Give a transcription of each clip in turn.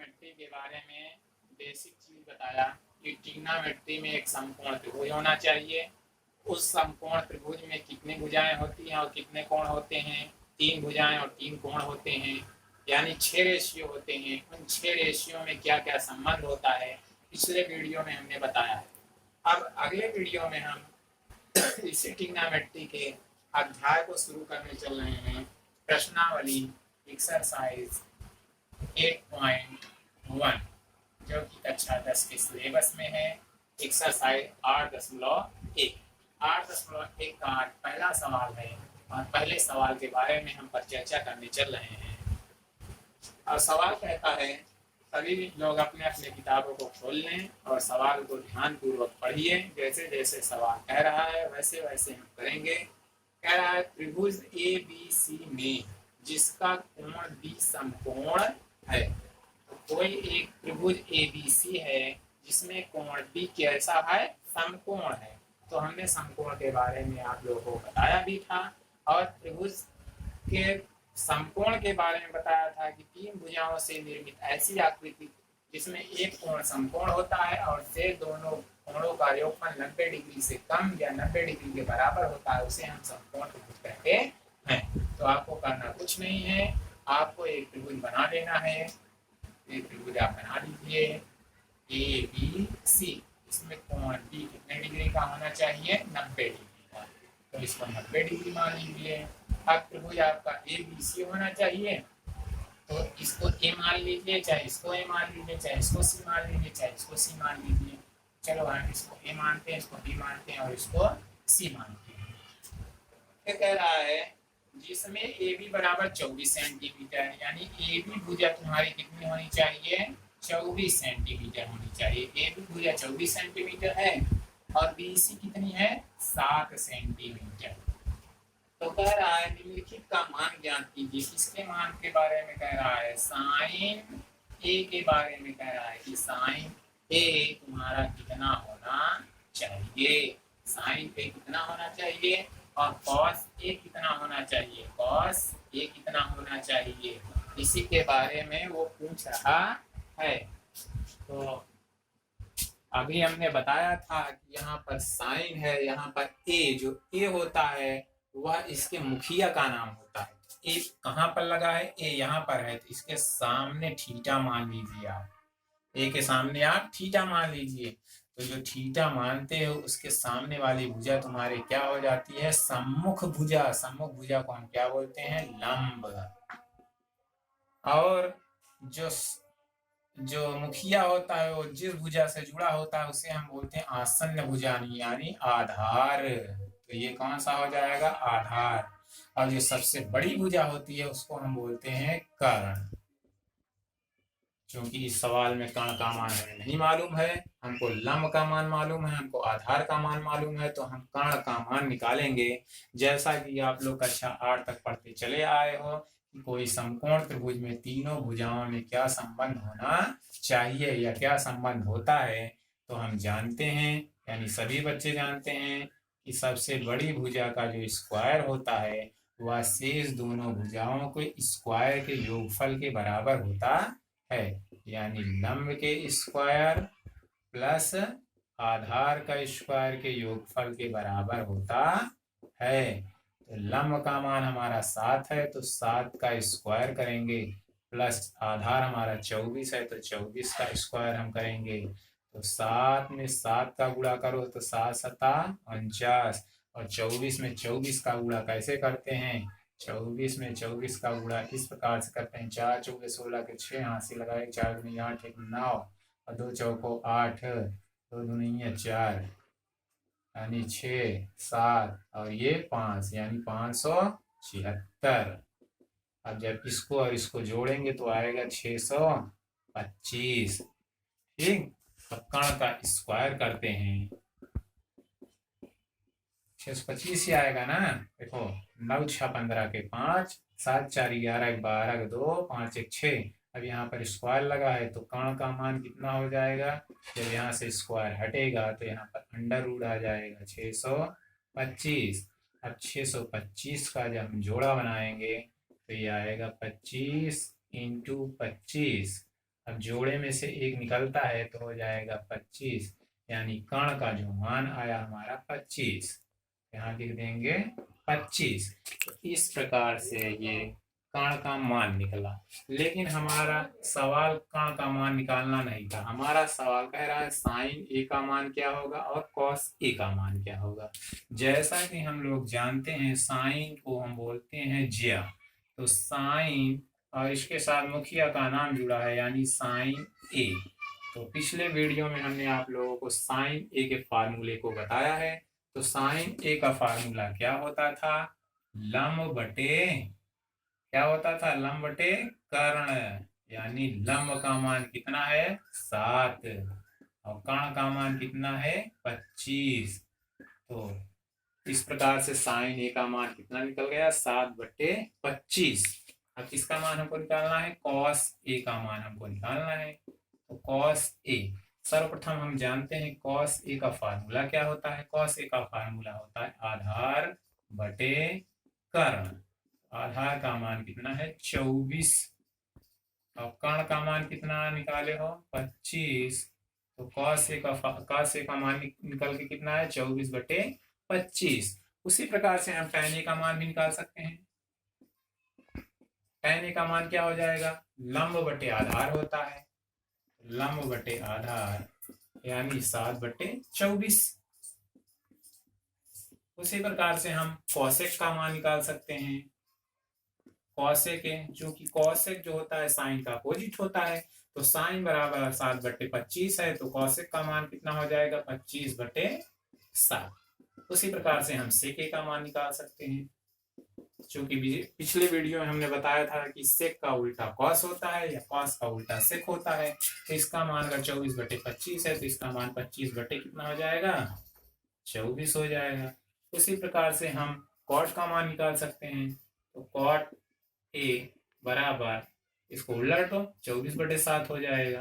Trigonometry के बारे में बेसिक चीज बताया कि ट्रिग्नोमेट्री में एक समकोण त्रिभुज होना चाहिए। उस समकोण त्रिभुज में कितनी भुजाएं होती हैं और कितने कोण होते हैं? 3 भुजाएं और 3 कोण होते हैं, यानी 6 रेशियो होते हैं। उन 6 रेशियो में क्या क्या संबंध होता है पिछले वीडियो में हमने बताया है। अब अगले वीडियो में हम इसी ट्रिग्नोमेट्री के अध्याय को शुरू करने चल रहे हैं। प्रश्नावली एक्सरसाइज 8.1 जो कि कक्षा 10 के सिलेबस में है। एक्सरसाइज 8.1 का आज पहला सवाल है और पहले सवाल के बारे में हम पर चर्चा करने चल रहे हैं। और सवाल कहता है सभी लोग अपने अपने किताबों को खोल लें और सवाल को ध्यानपूर्वक पढ़िए। जैसे जैसे सवाल कह रहा है वैसे वैसे हम करेंगे। कह रहा है त्रिभुज ए बी सी में जिसका कोण बी समकोण है। तो कोई एक त्रिभुज ए बी सी है जिसमें कोण बी कैसा है? समकोण है। तो हमने समकोण के बारे में आप लोगों को बताया भी था और त्रिभुज के समकोण के बारे में बताया था कि 3 भुजाओं से निर्मित ऐसी आकृति जिसमें एक कोण समकोण होता है और से दोनों कोणों का योगफल 90 डिग्री से कम या 90 डिग्री के बराबर होता है, उसे हम समकोण त्रिभुज कहते हैं। तो आपको करना कुछ नहीं है, आपको एक त्रिभुज बना लेना है। एक त्रिभुज आप बना लीजिए ए बी सी। इसमें कोण बी कितने डिग्री का होना चाहिए? 90 डिग्री का। तो इसको 90 डिग्री मान लीजिए। अब त्रिभुज आपका ए बी सी होना चाहिए, तो इसको ए मान लीजिए, चाहे इसको ए मान लीजिए, चाहे इसको सी मान लीजिए, चाहे इसको सी मान लीजिए। चलो हम इसको ए मानते हैं, इसको बी मानते हैं और इसको सी मानते हैं। क्या कह रहा है? जिसमें ए बी बराबर 24 सेंटीमीटर, यानी ए बी भुजा तुम्हारी कितनी होनी चाहिए? 24 सेंटीमीटर होनी चाहिए। ए बी भुजा 24 सेंटीमीटर है और बी सी कितनी है? 7 सेंटीमीटर। तो कह रहा है निम्नलिखित का मान ज्ञात कीजिए। किसके मान के बारे में कह रहा है? साइन ए के बारे में कह रहा है कि साइन ए तुम्हारा कितना होना चाहिए। साइन ए कितना होना चाहिए और कॉस ए कितना होना चाहिए? कॉस ए कितना होना चाहिए, इसी के बारे में वो पूछ रहा है। तो अभी हमने बताया था कि यहाँ पर साइन है, यहाँ पर ए जो ए होता है वह इसके मुखिया का नाम होता है। ए कहाँ पर लगा है? ए यहाँ पर है, तो इसके सामने थीटा मान लीजिए आप। ए के सामने आप थीटा मान लीजिए। तो जो थीटा मानते हो उसके सामने वाली भुजा तुम्हारे क्या हो जाती है? सम्मुख भुजा। सम्मुख भुजा को हम क्या बोलते हैं? लंब। और जो मुखिया होता है वो जिस भुजा से जुड़ा होता है उसे हम बोलते हैं आसन्न भुजानी, यानी आधार। तो ये कौन सा हो जाएगा? आधार। और जो सबसे बड़ी भुजा होती है उसको हम बोलते हैं कर्ण। क्योंकि इस सवाल में कर्ण का मान हमें नहीं मालूम है, हमको लंब का मान मालूम है, हमको आधार का मान मालूम है, तो हम कर्ण का मान निकालेंगे। जैसा कि आप लोग कक्षा 8 तक पढ़ते चले आए हो कि कोई समकोण त्रिभुज में तीनों भुजाओं में क्या संबंध होना चाहिए या क्या संबंध होता है, तो हम जानते हैं, यानी सभी बच्चे जानते हैं कि सबसे बड़ी भुजा का जो स्क्वायर होता है वह शेष दोनों भुजाओं के स्क्वायर के योगफल के बराबर होता है। यानी लंब के स्क्वायर प्लस आधार का स्क्वायर के योगफल के बराबर होता है। तो लंब का मान हमारा 7 है, तो 7 का स्क्वायर करेंगे, प्लस आधार हमारा 24 है, तो 24 का स्क्वायर हम करेंगे। तो 7 में 7 का गुणा करो तो 7 सता 49, और 24 में 24 का गुणा कैसे करते हैं? 24 में 24 का गुणा इस प्रकार से करते हैं। 4 चौके 16 के 6 हाथ से लगाए, 4 दूनी 8, 1 9 और 2 चौको 8, 2 दूनी 4, यानी 6 7 और ये 5, यानी 576। अब जब इसको और इसको जोड़ेंगे तो आएगा 625। ठीक, तो कर्ण का स्क्वायर करते हैं, 625 ही आएगा ना। देखो 9 6 15 के 5, 7 4 11 12 के 2, 5 1 6। अब यहाँ पर स्क्वायर लगा है तो कर्ण का मान कितना हो जाएगा? जब यहाँ से स्क्वायर हटेगा तो यहाँ पर अंडर रूट आ जाएगा 625। अब 625 का जब हम जोड़ा बनाएंगे तो ये आएगा 25 × 25 अब जोड़े में से एक निकलता है तो हो जाएगा 25, यानी कर्ण का जो मान आया हमारा 25, यहाँ लिख देंगे 25। तो इस प्रकार से ये कर्ण का मान निकला। लेकिन हमारा सवाल कर्ण का मान निकालना नहीं था, हमारा सवाल कह रहा है साइन ए का मान क्या होगा और कॉस ए का मान क्या होगा। जैसा कि हम लोग जानते हैं साइन को हम बोलते हैं ज्या, तो साइन और इसके साथ मुखिया का नाम जुड़ा है यानी साइन ए। तो पिछले वीडियो में हमने आप लोगों को साइन ए के फार्मूले को बताया है। तो साइन ए का फार्मूला क्या होता था, लंब बटे क्या होता था, लंब बटे कर्ण, यानी लंब का मान कितना है 7 और कर्ण का मान कितना है 25। तो इस प्रकार से साइन ए का मान कितना निकल गया 7/25। अब किसका मान हमको निकालना है, कॉस ए का मान हमको निकालना है। तो कॉस ए, सर्वप्रथम हम जानते हैं कॉस ए का फार्मूला क्या होता है। कॉस ए का फार्मूला होता है आधार बटे कर्ण। आधार का मान कितना है 24 और कर्ण का मान कितना निकाले हो 25। तो कॉस ए का मान निकल के कितना है 24/25। उसी प्रकार से हम tan ए का मान भी निकाल सकते हैं। tan ए का मान क्या हो जाएगा, लंब बटे आधार होता है, लंब बटे आधार यानी 7/24। उसी प्रकार से हम कॉसेक का मान निकाल सकते हैं। कॉसेक है, चूंकि कॉसेक जो होता है साइन का अपोजिट होता है, तो साइन बराबर 7/25 है, तो कॉसेक का मान कितना हो जाएगा 25/7। उसी प्रकार से हम सेक ए का मान निकाल सकते हैं। चूंकि पिछले वीडियो में हमने बताया था कि सेक का उल्टा कॉस होता है या कॉस का उल्टा सेक होता है, तो इसका मान अगर 24/25 है तो इसका मान 25 बटे कितना हो जाएगा 24 हो जाएगा। उसी प्रकार से हम कॉट का मान निकाल सकते हैं। तो कॉट ए बराबर, इसको उलटो 24/7 हो जाएगा।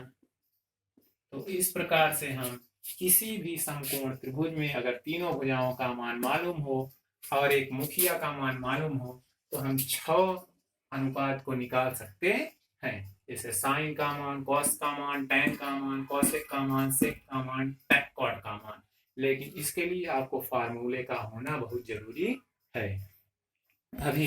तो इस प्रकार से हम किसी भी समकोण त्रिभुज में अगर तीनों भुजाओं का मान मालूम हो और एक मुखिया का मान मालूम हो तो हम 6 अनुपात को निकाल सकते हैं, जैसे साइन का मान, कॉस का मान, टैन का मान, कॉसेक का मान, सेक का मान, कॉट का मान। लेकिन इसके लिए आपको फार्मूले का होना बहुत जरूरी है। अभी